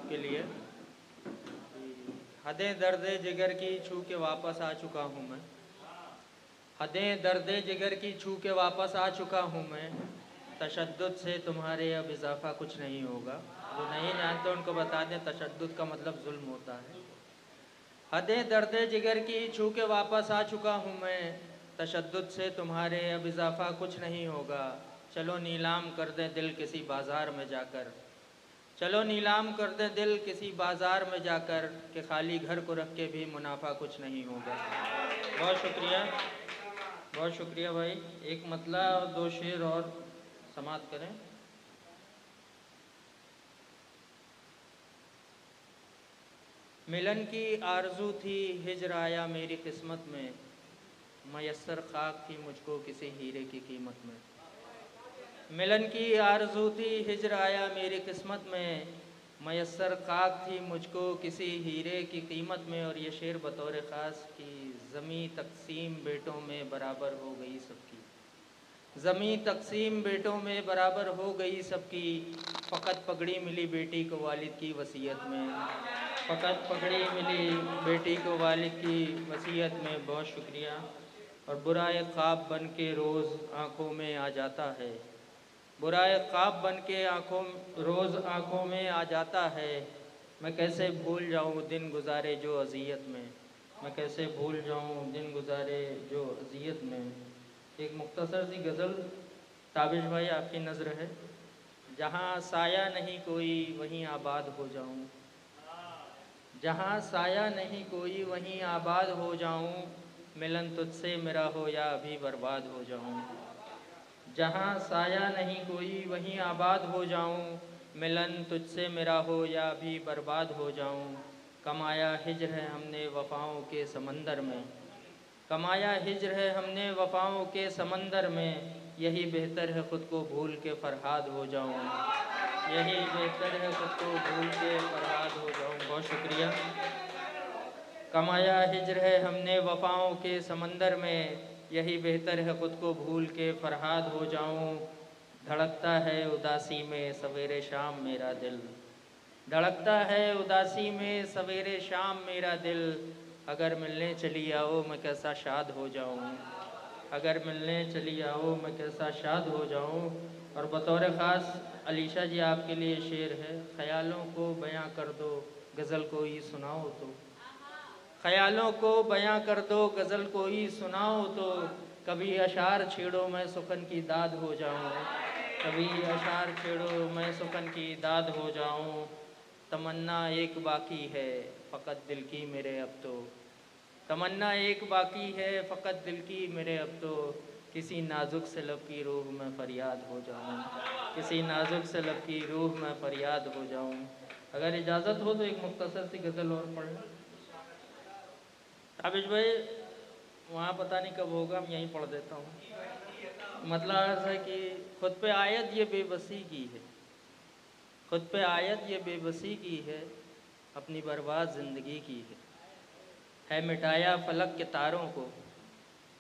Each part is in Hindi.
आपके लिए। हदें दर्दे जिगर की छू के वापस आ चुका हूँ मैं, हदें दर्दे जिगर की छू के वापस आ चुका हूँ मैं। तशद्दुद से तुम्हारे अब इजाफ़ा कुछ नहीं होगा। जो नहीं जानते उनको बता दें, तशद्दुद का मतलब जुल्म होता है। हदें दर्दे जिगर की छू के वापस आ चुका हूँ मैं, तशद्दुद से तुम्हारे अब इजाफ़ा कुछ नहीं होगा। चलो नीलाम कर दें दिल किसी बाज़ार में जाकर, चलो नीलाम कर दें दिल किसी बाज़ार में जाकर, कि खाली घर को रख के भी मुनाफा कुछ नहीं होगा। बहुत शुक्रिया, बहुत शुक्रिया भाई। एक मतला और दो शेर और समाप्त करें। मिलन की आरज़ू थी हिज्र आया मेरी किस्मत में, मयस्सर खाक थी मुझको किसी हीरे की कीमत में। मिलन की आरज़ू थी हिज्र आया मेरी किस्मत में, मयस्सर खाक थी मुझको किसी हीरे की कीमत में। और ये शेर बतौर ख़ास कि ज़मीं तक़सीम बेटों में बराबर हो गई सबकी, ज़मीं तक़सीम बेटों में बराबर हो गई सबकी। फ़कत पगड़ी मिली बेटी को वालिद की वसीयत में, फ़कत पगड़ी मिली बेटी को वालिद की वसीयत में। बहुत शुक्रिया। और बुरा एक ख्वाब बन के रोज़ आँखों में आ जाता है, बुरा एक ख्वाब बन के रोज़ आँखों में आ जाता है। मैं कैसे भूल जाऊँ दिन गुज़ारे जो अज़ियत में, मैं कैसे भूल जाऊँ दिन गुज़ारे जो अज़ियत में। एक मुख्तसर सी गज़ल ताबिश भाई आपकी नज़र है। जहाँ साया नहीं कोई वहीं आबाद हो जाऊँ, जहाँ साया नहीं कोई वहीं आबाद हो जाऊँ। मिलन तुझसे मेरा हो या अभी बर्बाद हो जाऊँ, जहाँ साया नहीं कोई वहीं आबाद हो जाऊँ। मिलन तुझसे मेरा हो या अभी बर्बाद हो जाऊँ। कमाया हिज्र है हमने वफ़ाओं के समंदर में, कमाया हिज्र है हमने वफ़ाओं के समंदर में। यही बेहतर है ख़ुद को भूल के फ़रहाद हो जाऊँ, यही बेहतर है ख़ुद को भूल के फ़रहाद हो जाऊँ। बहुत शुक्रिया। कमाया हिज्र है हमने वफ़ाओं के समंदर में, यही बेहतर है ख़ुद को भूल के फ़रहाद हो जाऊँ। धड़कता है उदासी में सवेरे शाम मेरा दिल, धड़कता है उदासी में सवेरे शाम मेरा दिल। अगर मिलने चली आओ मैं कैसा शाद हो जाऊँ, अगर मिलने चली आओ मैं कैसा शाद हो जाऊँ। और बतौर ख़ास अलीशा जी आपके लिए शेर है। ख़यालों को बयां कर दो गज़ल कोई सुनाओ तो, ख़यालों को बयां कर दो गज़ल कोई सुनाओ तो। कभी अशार छेड़ो मैं सुखन की दाद हो जाऊँ, कभी अशार छेड़ो मैं सुखन की दाद हो जाऊँ। तमन्ना एक बाकी है फ़कत दिल की मेरे अब तो, तमन्ना एक बाकी है फ़कत दिल की मेरे अब तो। किसी नाजुक से लब की रूह में फ़रियाद हो जाऊँ, किसी नाजुक से लब की रूह में फ़रियाद हो जाऊँ। अगर इजाज़त हो तो एक मुख्तसर सी गज़ल और पढ़ लें। ताबिश भाई वहाँ पता नहीं कब होगा, मैं यहीं पढ़ देता हूँ। मतलब ऐसा है कि खुद पे आयत ये बेबसी की है, खुद पे आयत ये बेबसी की है, अपनी बर्बाद ज़िंदगी की है मिटाया फ़लक के तारों को,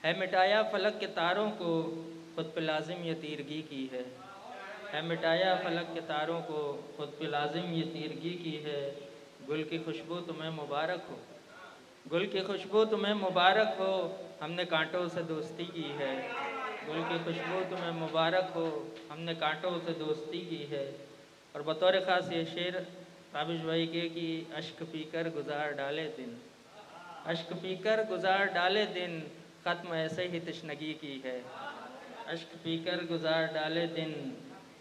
है मिटाया फ़लक के तारों को। खुद पे लाजिम ये तीरगी की है मिटाया फ़लक के तारों को। खुद पे लाजिम ये तीरगी की है। गुल की खुशबू तुम्हें मुबारक हो, गुल की खुशबू तुम्हें मुबारक हो, हमने कांटों से दोस्ती की है। गुल की खुशबू तुम्हें मुबारक हो, हमने कांटों से दोस्ती की है। और बतौर ख़ास ये शेर ताबिश भाई के कि अश्क पीकर गुजार डाले दिन, अश्क पीकर गुजार डाले दिन, ख़त्म ऐसे ही तशनगी की है। अश्क पीकर गुजार डाले दिन,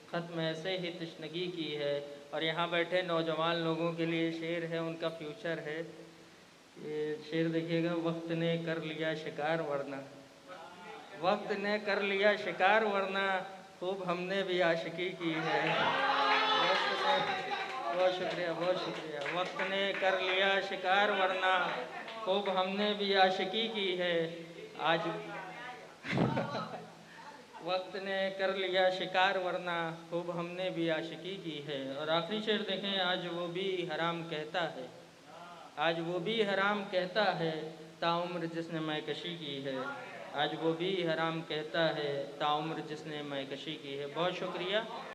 ख़त्म ऐसे ही तशनगी की है। और यहाँ बैठे नौजवान लोगों के लिए शेर है, उनका फ्यूचर है। ये शेर देखिएगा। वक्त ने कर लिया शिकार वरना, वक्त ने कर लिया शिकार वरना, खूब हमने भी आशिकी की है। बहुत शुक्रिया, बहुत शुक्रिया। वक्त ने कर लिया शिकार वरना, खूब हमने भी आशिकी की है। आज वक्त ने कर लिया शिकार वरना, खूब हमने भी आशिकी की है। और आखिरी शेर देखें। आज वो भी हराम कहता है, आज वो भी हराम कहता है, ताउम्र जिसने मैकशी की है। आज वो भी हराम कहता है, ताउम्र जिसने मैकशी की है। बहुत शुक्रिया।